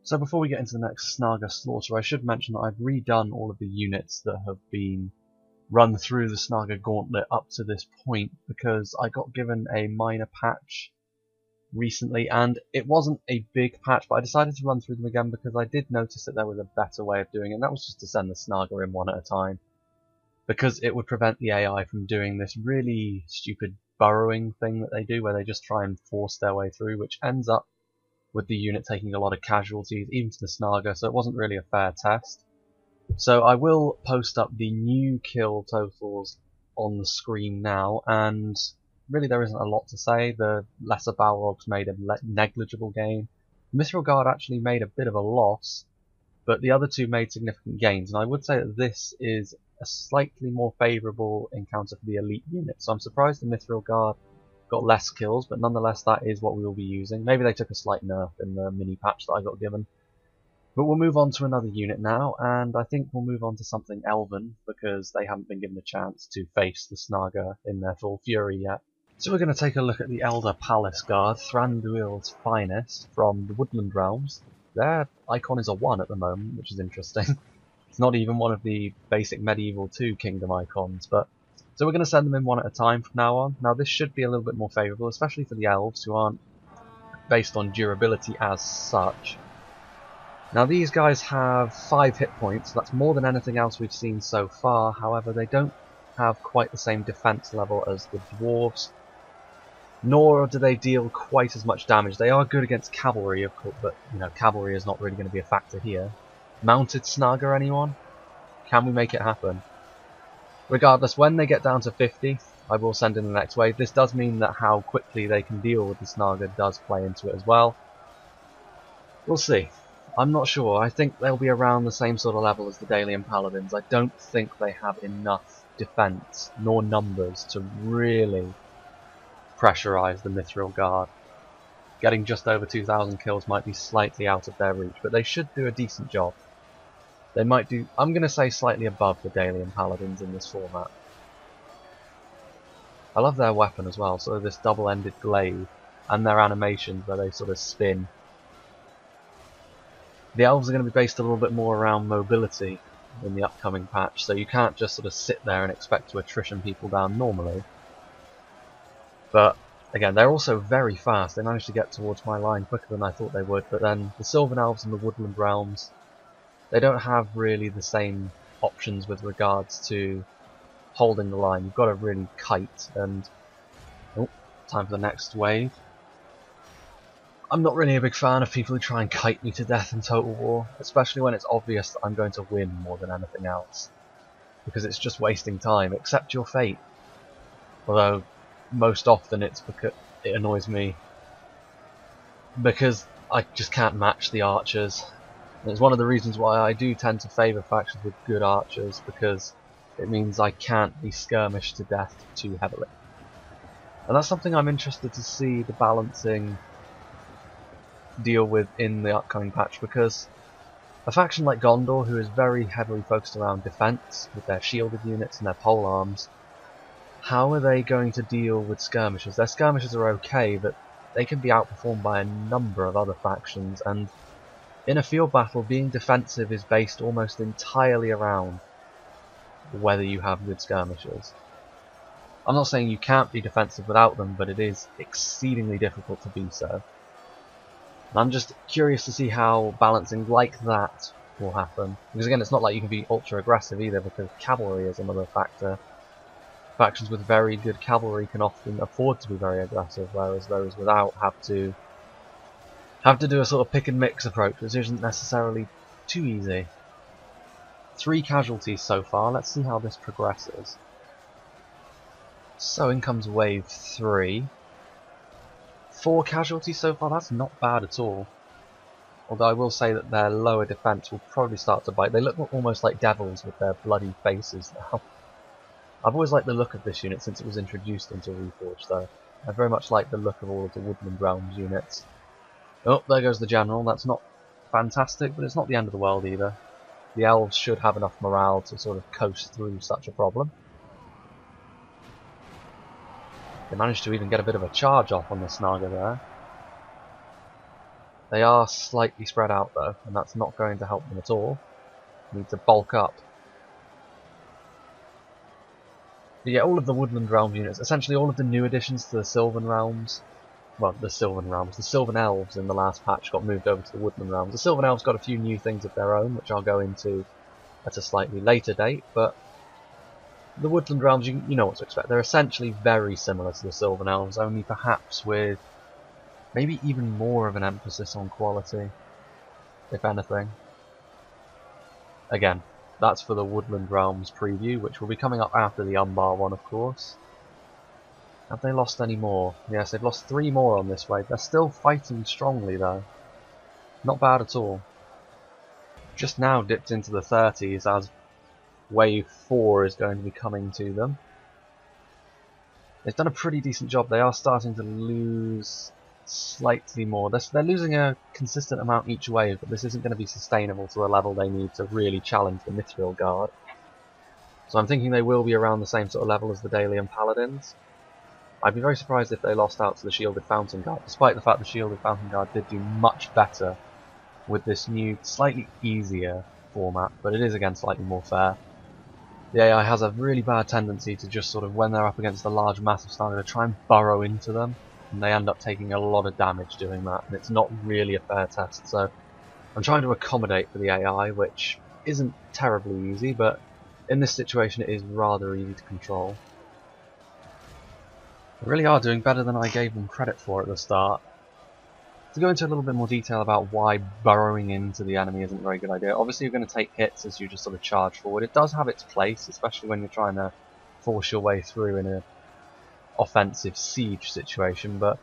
So before we get into the next Snaga slaughter, I should mention that I've redone all of the units that have been run through the Snaga gauntlet up to this point because I got given a minor patch recently, and it wasn't a big patch, but I decided to run through them again because I did notice that there was a better way of doing it, and that was just to send the Snaga in one at a time, because it would prevent the AI from doing this really stupid burrowing thing that they do, where they just try and force their way through, which ends up with the unit taking a lot of casualties, even to the Snaga, so it wasn't really a fair test. So I will post up the new kill totals on the screen now, and really there isn't a lot to say. The lesser Balrogs made a negligible gain. Mithril Guard actually made a bit of a loss, but the other two made significant gains, and I would say that this is a slightly more favourable encounter for the elite unit. So I'm surprised the Mithril Guard got less kills, but nonetheless that is what we will be using. Maybe they took a slight nerf in the mini patch that I got given. But we'll move on to another unit now, and I think we'll move on to something Elven, because they haven't been given a chance to face the Snaga in their full fury yet. So we're going to take a look at the Elder Palace Guard, Thranduil's finest, from the Woodland Realms. Their icon is a 1 at the moment, which is interesting. It's not even one of the basic Medieval 2 Kingdom icons, but so we're going to send them in one at a time from now on. Now this should be a little bit more favourable, especially for the elves, who aren't based on durability as such. Now these guys have 5 hit points, so that's more than anything else we've seen so far. However, they don't have quite the same defense level as the dwarves, nor do they deal quite as much damage. They are good against cavalry, of course, but you know, cavalry is not really going to be a factor here. Mounted Snaga, anyone? Can we make it happen? Regardless, when they get down to 50, I will send in the next wave. This does mean that how quickly they can deal with the Snaga does play into it as well. We'll see. I'm not sure. I think they'll be around the same sort of level as the Dalian Paladins. I don't think they have enough defense nor numbers to really pressurize the Mithril Guard. Getting just over 2,000 kills might be slightly out of their reach, but they should do a decent job. They might do, I'm going to say, slightly above the Dalian Paladins in this format. I love their weapon as well, so this double-ended glaive, and their animations where they sort of spin. The elves are going to be based a little bit more around mobility in the upcoming patch, so you can't just sort of sit there and expect to attrition people down normally. But again, they're also very fast. They managed to get towards my line quicker than I thought they would, but then the Sylvan Elves and the Woodland Realms, they don't have really the same options with regards to holding the line. You've got to really kite, and oh, time for the next wave. I'm not really a big fan of people who try and kite me to death in Total War, especially when it's obvious that I'm going to win more than anything else, because it's just wasting time. Accept your fate. Although most often it's because it annoys me because I just can't match the archers. And it's one of the reasons why I do tend to favour factions with good archers, because it means I can't be skirmished to death too heavily. And that's something I'm interested to see the balancing deal with in the upcoming patch, because a faction like Gondor, who is very heavily focused around defense with their shielded units and their pole arms, how are they going to deal with skirmishes? Their skirmishes are okay, but they can be outperformed by a number of other factions, and in a field battle, being defensive is based almost entirely around whether you have good skirmishers. I'm not saying you can't be defensive without them, but it is exceedingly difficult to be so. And I'm just curious to see how balancing like that will happen. Because again, it's not like you can be ultra aggressive either, because cavalry is another factor. Factions with very good cavalry can often afford to be very aggressive, whereas those without have to do a sort of pick and mix approach, which isn't necessarily too easy. 3 casualties so far. Let's see how this progresses. So in comes wave 3. 4 casualties so far, that's not bad at all. Although I will say that their lower defense will probably start to bite. They look almost like devils with their bloody faces now. I've always liked the look of this unit since it was introduced into Reforged, though. I very much like the look of all of the Woodland Realms units. Oh, there goes the General. That's not fantastic, but it's not the end of the world either. The elves should have enough morale to sort of coast through such a problem. They managed to even get a bit of a charge off on the Snaga there. They are slightly spread out though, and that's not going to help them at all. Need to bulk up. But yeah, all of the Woodland Realms units, essentially all of the new additions to the Sylvan Realms, well, the Sylvan Elves in the last patch got moved over to the Woodland Realms. The Sylvan Elves got a few new things of their own, which I'll go into at a slightly later date, but the Woodland Realms, you know what to expect. They're essentially very similar to the Sylvan Elves, only perhaps with maybe even more of an emphasis on quality, if anything. Again, that's for the Woodland Realms preview, which will be coming up after the Umbar one, of course. Have they lost any more? Yes, they've lost 3 more on this wave. They're still fighting strongly, though. Not bad at all. Just now dipped into the 30s as wave 4 is going to be coming to them. They've done a pretty decent job. They are starting to lose slightly more. They're losing a consistent amount each wave, but this isn't going to be sustainable to a level they need to really challenge the Mithril Guard. So I'm thinking they will be around the same sort of level as the Dalian Paladins. I'd be very surprised if they lost out to the Shielded Fountain Guard, despite the fact the Shielded Fountain Guard did do much better with this new, slightly easier format, but it is again slightly more fair. The AI has a really bad tendency to just sort of, when they're up against a large massive Snarger, to try and burrow into them, and they end up taking a lot of damage doing that, and it's not really a fair test. So I'm trying to accommodate for the AI, which isn't terribly easy, but in this situation it is rather easy to control. They really are doing better than I gave them credit for at the start. To go into a little bit more detail about why burrowing into the enemy isn't a very good idea. Obviously you're going to take hits as you just sort of charge forward. It does have its place, especially when you're trying to force your way through in an offensive siege situation, but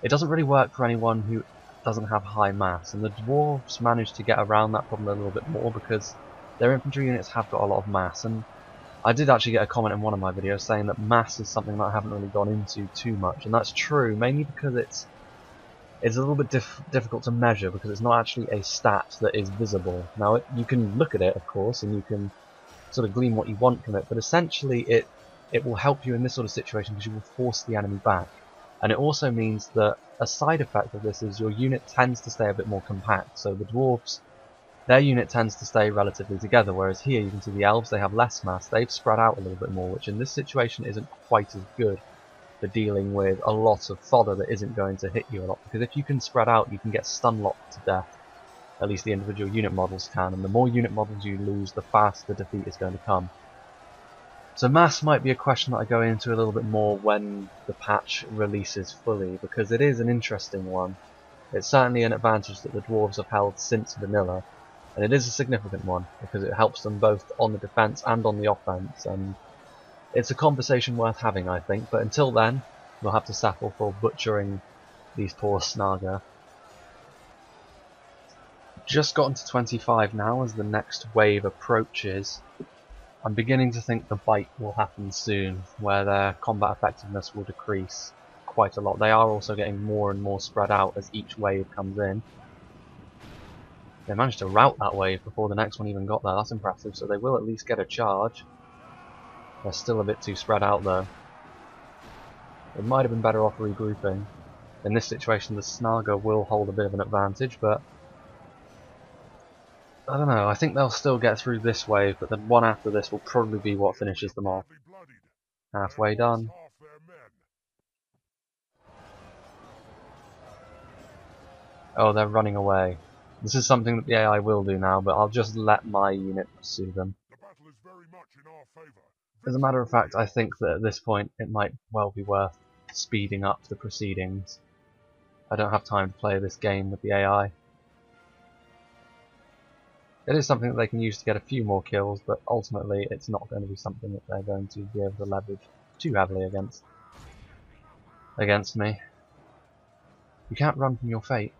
it doesn't really work for anyone who doesn't have high mass, and the dwarves manage to get around that problem a little bit more because their infantry units have got a lot of mass. And I did actually get a comment in one of my videos saying that mass is something that I haven't really gone into too much, and that's true, mainly because it's a little bit difficult to measure because it's not actually a stat that is visible. Now, you can look at it, of course, and you can sort of glean what you want from it, but essentially it will help you in this sort of situation because you will force the enemy back. And it also means that a side effect of this is your unit tends to stay a bit more compact. So the dwarves, their unit tends to stay relatively together, whereas here you can see the elves, they have less mass, they've spread out a little bit more, which in this situation isn't quite as good for dealing with a lot of fodder that isn't going to hit you a lot, because if you can spread out you can get stun locked to death. At least the individual unit models can, and the more unit models you lose, the faster the defeat is going to come. So mass might be a question that I go into a little bit more when the patch releases fully, because it is an interesting one. It's certainly an advantage that the dwarves have held since vanilla, and it is a significant one because it helps them both on the defense and on the offense, and it's a conversation worth having, I think, but until then, we'll have to settle for butchering these poor Snarga. Just gotten to 25 now as the next wave approaches. I'm beginning to think the bite will happen soon, where their combat effectiveness will decrease quite a lot. They are also getting more and more spread out as each wave comes in. They managed to rout that wave before the next one even got there, that's impressive, so they will at least get a charge. They're still a bit too spread out though. They might have been better off regrouping. In this situation the Snarga will hold a bit of an advantage, but I don't know, I think they'll still get through this wave, but the one after this will probably be what finishes them off. Halfway done. Oh, they're running away. This is something that the AI will do now, but I'll just let my unit pursue them. As a matter of fact, I think that at this point it might well be worth speeding up the proceedings. I don't have time to play this game with the AI. It is something that they can use to get a few more kills, but ultimately it's not going to be something that they're going to be able to leverage too heavily against me. You can't run from your fate.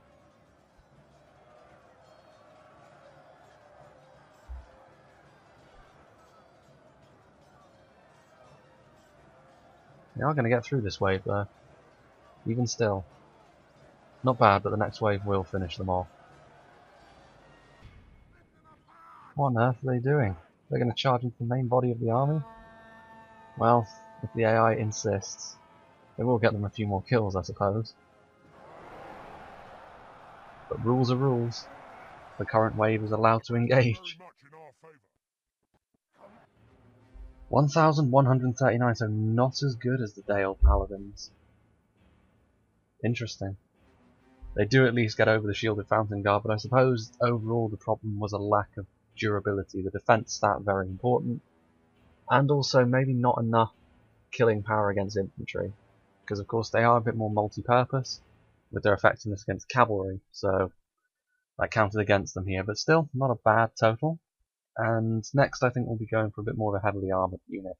They are going to get through this wave though. Even still. Not bad, but the next wave will finish them off. What on earth are they doing? They're going to charge into the main body of the army? Well, if the AI insists, it will get them a few more kills, I suppose. But rules are rules. The current wave is allowed to engage. 1139, so not as good as the Dale Paladins. Interesting. They do at least get over the shielded Fountain Guard, but I suppose overall the problem was a lack of durability. The defense stat very important, and also maybe not enough killing power against infantry, because of course they are a bit more multi-purpose with their effectiveness against cavalry, so that counted against them here, but still not a bad total. And next I think we'll be going for a bit more of a heavily armoured unit.